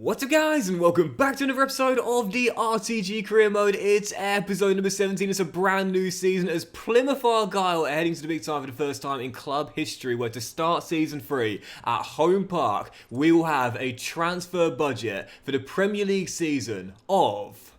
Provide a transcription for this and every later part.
What's up guys, and welcome back to another episode of the RTG Career Mode. It's episode number 17, it's a brand new season as Plymouth Argyle are heading to the big time for the first time in club history, where to start season 3 at Home Park, we will have a transfer budget for the Premier League season of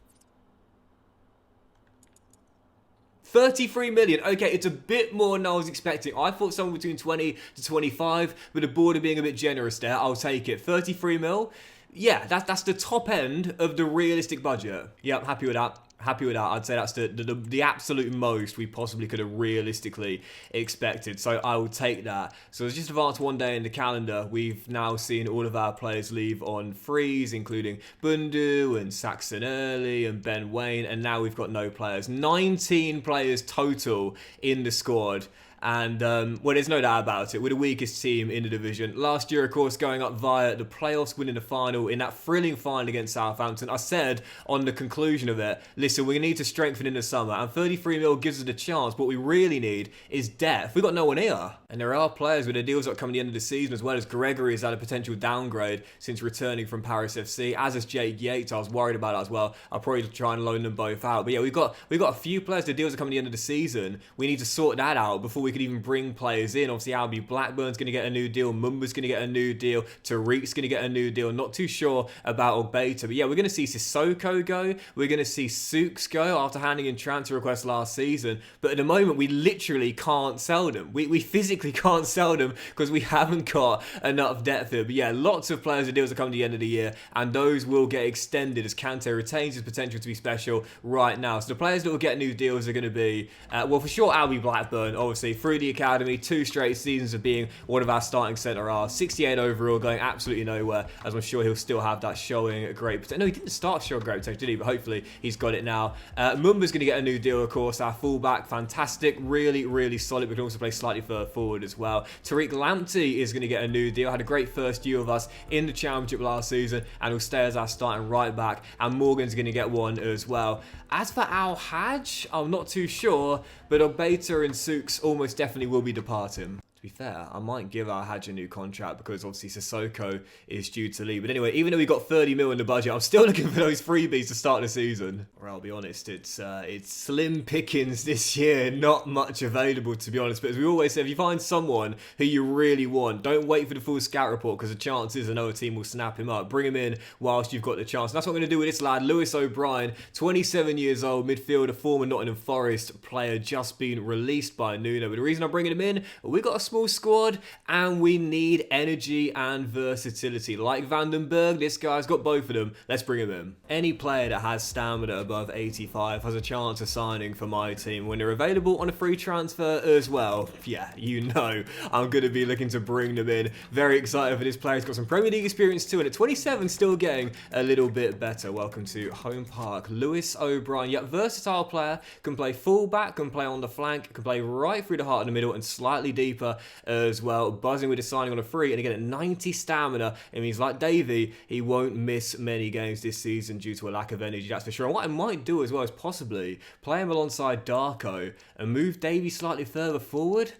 33 million. Okay, it's a bit more than I was expecting. I thought somewhere between 20 to 25, but the border being a bit generous there, I'll take it. 33 mil. Yeah, that's the top end of the realistic budget. Yeah, I'm happy with that. Happy with that. I'd say that's the absolute most we possibly could have realistically expected. So I will take that. So it's just advanced one day in the calendar. We've now seen all of our players leave on freeze, including Bundu and Saxon Early and Ben Wayne. And now we've got no players. 19 players total in the squad. And, well, there's no doubt about it. We're the weakest team in the division. Last year, of course, going up via the playoffs, winning the final in that thrilling final against Southampton. I said on the conclusion of it, listen, we need to strengthen in the summer. And 33 mil gives us the chance. What we really need is depth. We've got no one here. And there are players with their deals up coming at the end of the season, as well as Gregory has had a potential downgrade since returning from Paris FC. As is Jake Yates. I was worried about that as well. I'll probably try and loan them both out. But yeah, we've got a few players. Their deals are coming at the end of the season. We need to sort that out before we could even bring players in. Obviously, Albie Blackburn's going to get a new deal. Mumba's going to get a new deal. Tariq's going to get a new deal. Not too sure about Ogbeta. But yeah, we're going to see Sissoko go. We're going to see Souks go after handing in transfer requests last season. But at the moment, we literally can't sell them. We physically can't sell them because we haven't got enough depth here. But yeah, lots of players' deals are coming to the end of the year. And those will get extended as Kante retains his potential to be special right now. So the players that will get new deals are going to be, well, for sure, Albie Blackburn, obviously, through the academy, 2 straight seasons of being one of our starting centre halves, 68 overall, going absolutely nowhere, as I'm sure he'll still have that showing great potential. No, he didn't start showing great potential, did he? But hopefully he's got it now. Mumba's going to get a new deal, of course. Our fullback, fantastic, really solid, but can also play slightly further forward as well. Tariq Lamptey is going to get a new deal. Had a great first year of us in the Championship last season, and will stay as our starting right back. And Morgan's going to get one as well. As for Al Hajj, I'm not too sure, but Ogbeta and Souks almost definitely will be departing. To be fair, I might give Al Hajj a new contract because obviously Sissoko is due to leave. But anyway, even though we got 30 mil in the budget, I'm still looking for those freebies to start the season. Or I'll be honest, it's slim pickings this year, not much available to be honest. But as we always say, if you find someone who you really want, don't wait for the full scout report because the chances another team will snap him up. Bring him in whilst you've got the chance. And that's what I'm going to do with this lad, Lewis O'Brien, 27 years old, midfielder, former Nottingham Forest player, just been released by Nuno. But the reason I'm bringing him in, we got a small squad and we need energy and versatility. Like Vandenberg, this guy's got both of them. Let's bring him in. Any player that has stamina above 85 has a chance of signing for my team when they're available on a free transfer as well. Yeah, you know I'm going to be looking to bring them in. Very excited for this player. He's got some Premier League experience too, and at 27 still getting a little bit better. Welcome to Home Park. Lewis O'Brien, yeah, versatile player, can play full-back, can play on the flank, can play right through the heart in the middle and slightly deeper as well. Buzzing with his signing on a free, and again at 90 stamina, it means like Davey, he won't miss many games this season due to a lack of energy, that's for sure. And what I might do as well is possibly play him alongside Darko and move Davey slightly further forward.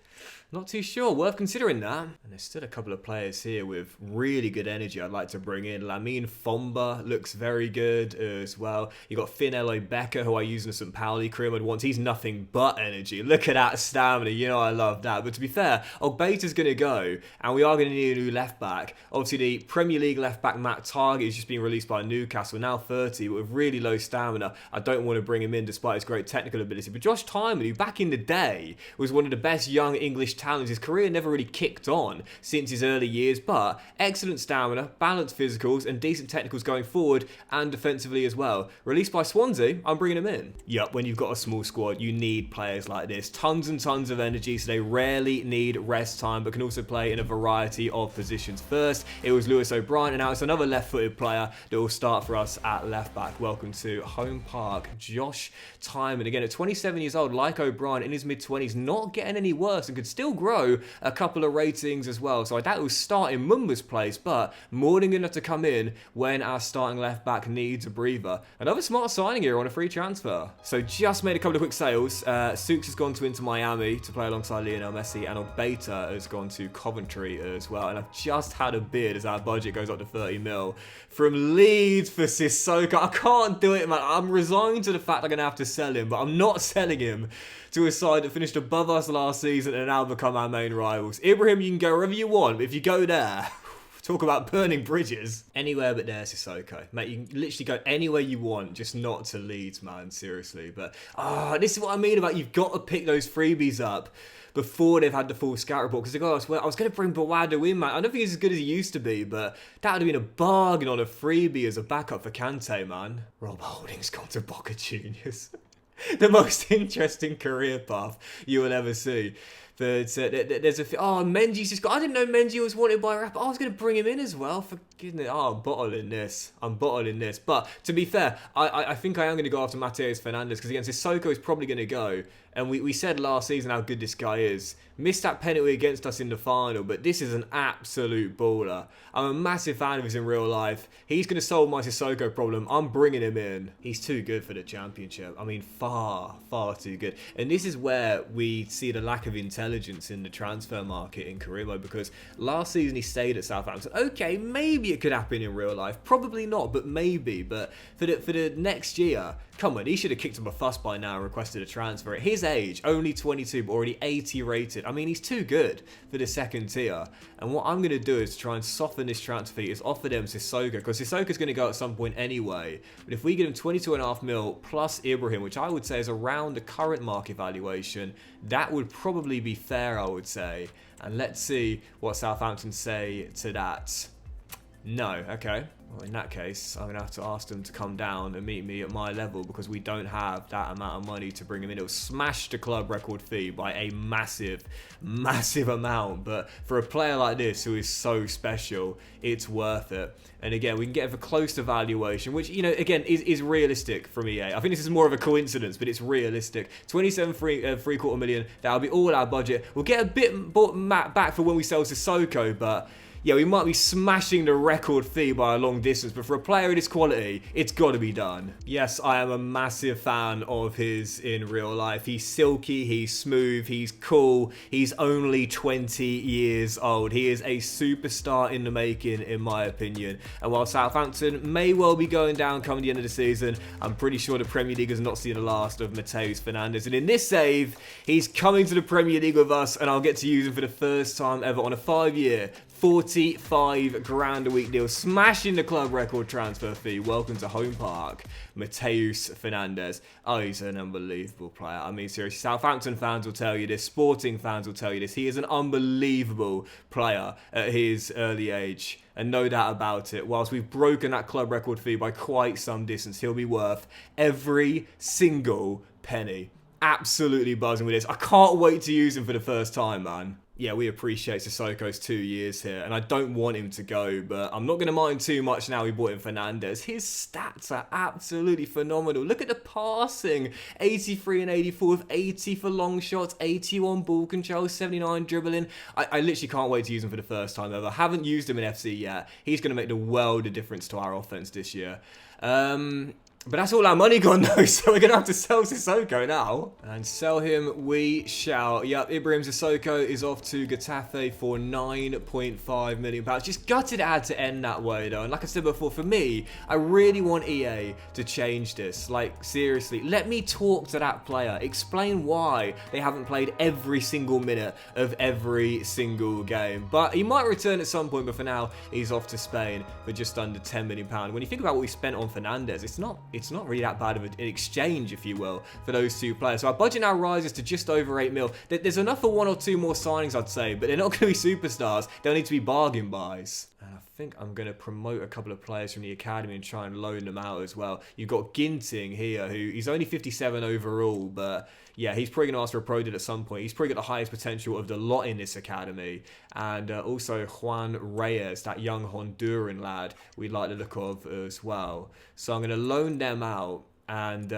Not too sure, worth considering that. And there's still a couple of players here with really good energy I'd like to bring in. Lamine Fomba looks very good as well. You got Finello Becker, who I used in the St. Pauli career mode once. He's nothing but energy. Look at that stamina, you know I love that. But to be fair, Ogbeta's going to go, and we are going to need a new left back. Obviously the Premier League left back Matt Target is just being released by Newcastle, now 30, but with really low stamina. I don't want to bring him in despite his great technical ability. But Josh Tymon, who back in the day was one of the best young English talents. His career never really kicked on since his early years, but excellent stamina, balanced physicals, and decent technicals going forward and defensively as well. Released by Swansea, I'm bringing him in. Yup, when you've got a small squad, you need players like this. Tons and tons of energy, so they rarely need rest time, but can also play in a variety of positions. First, it was Lewis O'Brien, and now it's another left-footed player that will start for us at left-back. Welcome to Home Park, Josh Tymon. Again, at 27 years old, like O'Brien, in his mid-20s, not getting any worse, and could still still grow a couple of ratings as well. So I doubt it will start in Mumba's place, but more than enough to come in when our starting left back needs a breather. Another smart signing here on a free transfer. So just made a couple of quick sales. Souks has gone to Inter Miami to play alongside Lionel Messi, and Obeta has gone to Coventry as well. And I've just had a bid as our budget goes up to 30 mil from Leeds for Sissoko. I can't do it, man. I'm resigned to the fact I'm going to have to sell him, but I'm not selling him to a side that finished above us last season and now become our main rivals. Ibrahim, you can go wherever you want, but if you go there, talk about burning bridges. Anywhere but there, Sissoko. Mate, you can literally go anywhere you want, just not to Leeds, man, seriously. But, this is what I mean about you've got to pick those freebies up before they've had the full scout report. Because I was going to bring Bawado in, man. I don't think he's as good as he used to be, but that would have been a bargain on a freebie as a backup for Kante, man. Rob Holding's gone to Boca Juniors. The most interesting career path you will ever see. But there's Mendy's just got... I didn't know Mendy was wanted by Rapper. I was going to bring him in as well. For goodness... I'm bottling this. But to be fair, I think I am going to go after Mateus Fernandes, because against Sissoko is probably going to go. And we said last season how good this guy is. Missed that penalty against us in the final, but this is an absolute baller. I'm a massive fan of his in real life. He's going to solve my Sissoko problem. I'm bringing him in. He's too good for the Championship. I mean, far too good. And this is where we see the lack of intelligence in the transfer market in career mode, because last season he stayed at Southampton. Okay, maybe it could happen in real life. Probably not, but maybe. But for the next year, come on, he should have kicked him a fuss by now and requested a transfer. At his age, only 22, but already 80 rated. I mean, he's too good for the second tier. And what I'm going to do is try and soften this transfer fee, is offer them Sissoko, because Sissoko's going to go at some point anyway. But if we get him 22.5 mil plus Ibrahim, which I would say is around the current market valuation, that would probably be fair, I would say. And let's see what Southampton say to that. No, okay. Well, in that case, I'm going to have to ask them to come down and meet me at my level, because we don't have that amount of money to bring him in. It'll smash the club record fee by a massive amount. But for a player like this who is so special, it's worth it. And again, we can get it for close to valuation, which, you know, again, is realistic from EA. I think this is more of a coincidence, but it's realistic. 27.75 million, that'll be all our budget. We'll get a bit back for when we sell Sissoko, but... yeah, we might be smashing the record fee by a long distance, but for a player of this quality, it's got to be done. Yes, I am a massive fan of his in real life. He's silky, he's smooth, he's cool, he's only 20 years old. He is a superstar in the making, in my opinion. And while Southampton may well be going down coming the end of the season, I'm pretty sure the Premier League has not seen the last of Mateus Fernandes. And in this save, he's coming to the Premier League with us, and I'll get to use him for the first time ever on a 5-year, 45 grand a week deal, smashing the club record transfer fee. Welcome to Home Park, Mateus Fernandes. Oh, he's an unbelievable player. I mean, seriously, Southampton fans will tell you this, Sporting fans will tell you this. He is an unbelievable player at his early age, and no doubt about it. Whilst we've broken that club record fee by quite some distance, he'll be worth every single penny. Absolutely buzzing with this. I can't wait to use him for the first time, man. Yeah, we appreciate Sissoko's 2 years here, and I don't want him to go, but I'm not going to mind too much now we bought in Fernandes. His stats are absolutely phenomenal. Look at the passing, 83 and 84 with 80 for long shots, 81 ball control, 79 dribbling. I literally can't wait to use him for the first time ever. Haven't used him in FC yet. He's going to make the world of difference to our offense this year. But that's all our money gone though, so we're going to have to sell Sissoko now. And sell him we shall. Yep, Ibrahim Sissoko is off to Getafe for £9.5 million. Just gutted it had to end that way though. And like I said before, for me, I really want EA to change this. Like, seriously, let me talk to that player. Explain why they haven't played every single minute of every single game. But he might return at some point, but for now, he's off to Spain for just under £10 million. When you think about what we spent on Fernandes, it's not really that bad of an exchange, if you will, for those two players. So our budget now rises to just over 8 mil. There's enough for 1 or 2 more signings, I'd say, but they're not going to be superstars. They'll need to be bargain buys. And I think I'm going to promote a couple of players from the academy and try and loan them out as well. You've got Ginting here, who he's only 57 overall, but yeah, he's probably going to ask for a pro deal at some point. He's probably got the highest potential of the lot in this academy. And also Juan Reyes, that young Honduran lad we like the look of as well. So I'm going to loan them out. and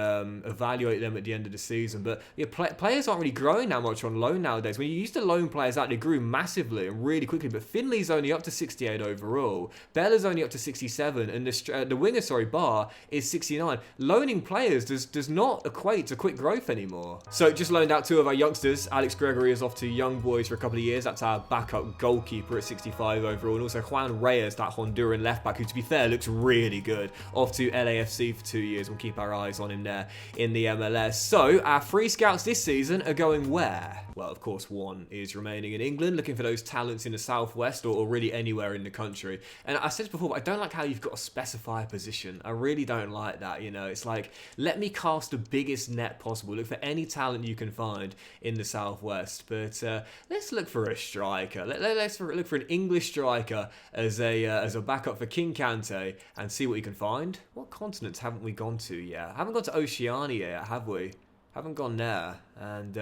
evaluate them at the end of the season. But yeah, players aren't really growing that much on loan nowadays. When you used to loan players out, they grew massively and really quickly. But Finley's only up to 68 overall. Bella's only up to 67, and the winger, Barr, is 69. Loaning players does not equate to quick growth anymore. So just loaned out 2 of our youngsters. Alex Gregory is off to Young Boys for a couple of years. That's our backup goalkeeper at 65 overall. And also Juan Reyes, that Honduran left back, who to be fair looks really good, off to LAFC for 2 years. We'll keep our eyes on him there in the MLS. So our free scouts this season are going where? Well, of course, one is remaining in England, looking for those talents in the southwest or really anywhere in the country. And I said this before, but I don't like how you've got to specify a position. I really don't like that. You know, it's like, let me cast the biggest net possible. Look for any talent you can find in the southwest. But let's look for a striker. Let's look for an English striker as a backup for King Kante and see what we can find. What continents haven't we gone to yet? Haven't gone to Oceania yet, have we? Haven't gone there. And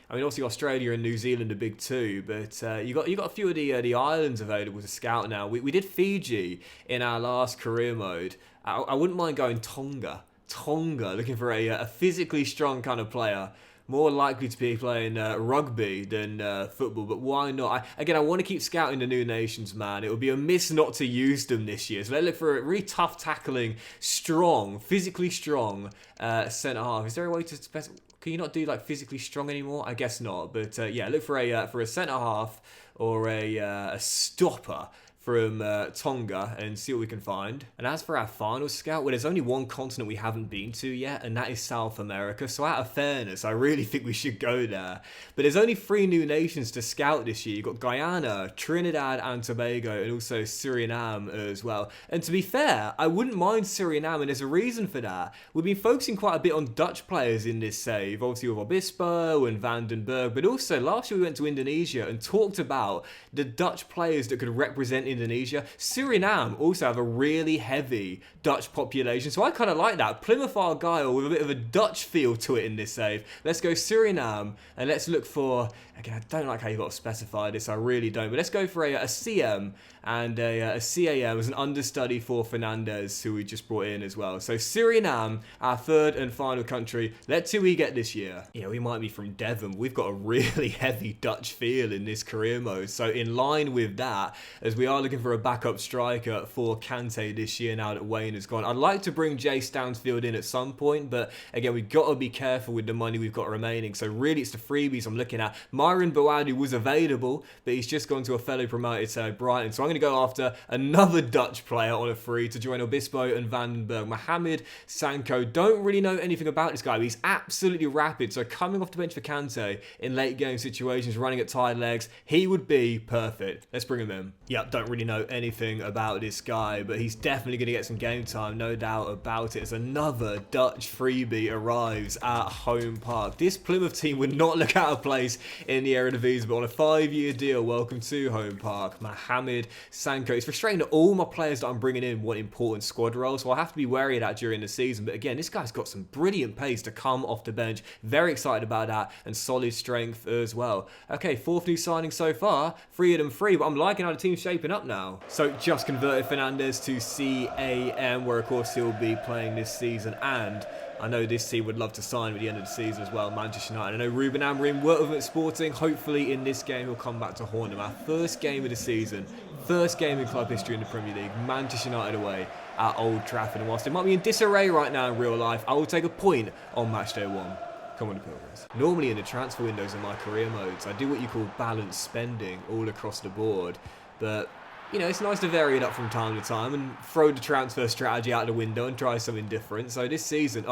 I mean, obviously Australia and New Zealand are big too, but you got a few of the islands available to scout now. We did Fiji in our last career mode. I wouldn't mind going Tonga, looking for a physically strong kind of player. More likely to be playing rugby than football, but why not? I want to keep scouting the new nations, man. It would be a miss not to use them this year. So let's look for a really tough tackling, strong, physically strong centre-half. Is there a way to specify? Can you not do like physically strong anymore? I guess not. But yeah, look for a centre-half or a stopper from Tonga and see what we can find. And as for our final scout, well, there's only one continent we haven't been to yet, and that is South America. So out of fairness, I really think we should go there. But there's only 3 new nations to scout this year. You've got Guyana, Trinidad and Tobago, and also Suriname as well. And to be fair, I wouldn't mind Suriname, and there's a reason for that. We've been focusing quite a bit on Dutch players in this save, obviously with Obispo and Vandenberg, but also last year we went to Indonesia and talked about the Dutch players that could represent Indonesia. Suriname also have a really heavy Dutch population, so I kind of like that. Plymouth Argyle with a bit of a Dutch feel to it in this save. Let's go Suriname, and let's look for, again, I don't like how you've got to specify this, I really don't, but let's go for a CM and a CAM as an understudy for Fernandez, who we just brought in as well. So Suriname, our 3rd and final country. Let's see who we get this year. Yeah, we might be from Devon. We've got a really heavy Dutch feel in this career mode. So in line with that, as we are looking for a backup striker for Kante this year now that Wayne has gone, I'd like to bring Jay Stansfield in at some point, but again, we've got to be careful with the money we've got remaining. So really, it's the freebies I'm looking at. Myron Boadu was available, but he's just gone to a fellow promoted side, Brighton. So I'm going to go after another Dutch player on a free to join Obispo and Vandenberg. Mohamed Sanko, don't really know anything about this guy, but he's absolutely rapid. So coming off the bench for Kante in late game situations, running at tired legs, he would be perfect. Let's bring him in. Yep, don't really know anything about this guy, but he's definitely going to get some game time, no doubt about it, as another Dutch freebie arrives at Home Park. This Plymouth team would not look out of place in the Eredivisie, but on a 5-year deal, welcome to Home Park, Mohamed Sanko. It's frustrating that all my players that I'm bringing in want important squad roles, so I'll have to be wary of that during the season. But again, this guy's got some brilliant pace to come off the bench. Very excited about that, and solid strength as well. Okay, 4th new signing so far, 3 of them free, but I'm liking how the team's shaping up now. So just converted Fernandez to CAM, where of course he'll be playing this season, and I know this team would love to sign him at the end of the season as well, Manchester United. I know Ruben Amorim worked with him at Sporting. Hopefully in this game he'll come back to haunt him. Our first game of the season, first game in club history in the Premier League, Manchester United away at Old Trafford. And whilst it might be in disarray right now in real life, I will take a point on matchday 1. Come on, the Pilgrims. Normally in the transfer windows in my career modes, I do what you call balanced spending all across the board. But you know, it's nice to vary it up from time to time and throw the transfer strategy out the window and try something different. So this season,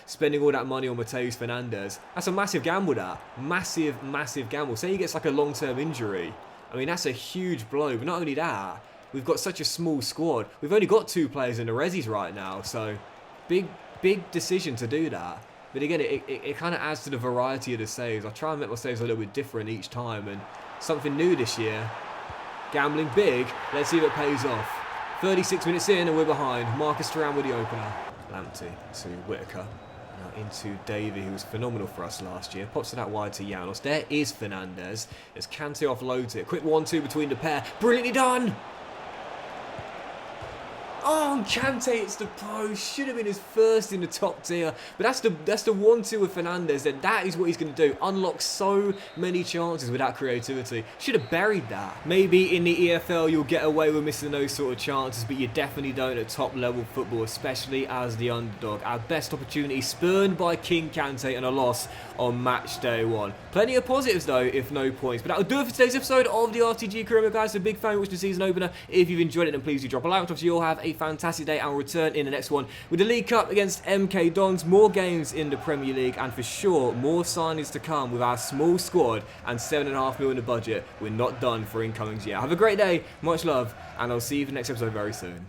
spending all that money on Mateus Fernandez, that's a massive gamble, that. Massive, massive gamble. Say he gets like a long-term injury. I mean, that's a huge blow. But not only that, we've got such a small squad. We've only got 2 players in the resis right now. So big decision to do that. But again, it kind of adds to the variety of the saves. I try and make my saves a little bit different each time. And something new this year. Gambling big, let's see if it pays off. 36 minutes in and we're behind. Marcus Thuram with the opener. Lamptey to Whitaker. Now into Davey, who was phenomenal for us last year. Pops it out wide to Janos. There is Fernandez. As Kante offloads it. Quick 1-2 between the pair. Brilliantly done! Oh, Kante hits the post. Should have been his first in the top tier. But that's the 1-2 with Fernandes. And that is what he's going to do. Unlock so many chances with that creativity. Should have buried that. Maybe in the EFL you'll get away with missing those sort of chances, but you definitely don't at top level football, especially as the underdog. Our best opportunity spurned by King Kante and a loss on match day 1. Plenty of positives though, if no points. But that'll do it for today's episode of the RTG Career Mode, guys. So big fan of the season opener. If you've enjoyed it, then please do drop a like. Obviously, you'll have a fantastic day. I'll return in the next one with the League Cup against MK Dons. More games in the Premier League, and for sure, more signings to come with our small squad and 7.5 million in the budget. We're not done for incomings yet. Have a great day, much love, and I'll see you for the next episode very soon.